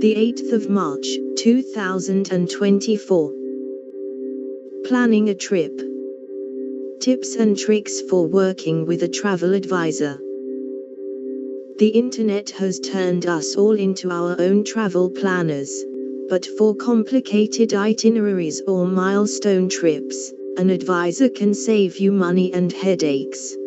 The 8th of March, 2024. Planning a trip. Tips and tricks for working with a travel advisor. The internet has turned us all into our own travel planners, but for complicated itineraries or milestone trips, an advisor can save you money and headaches.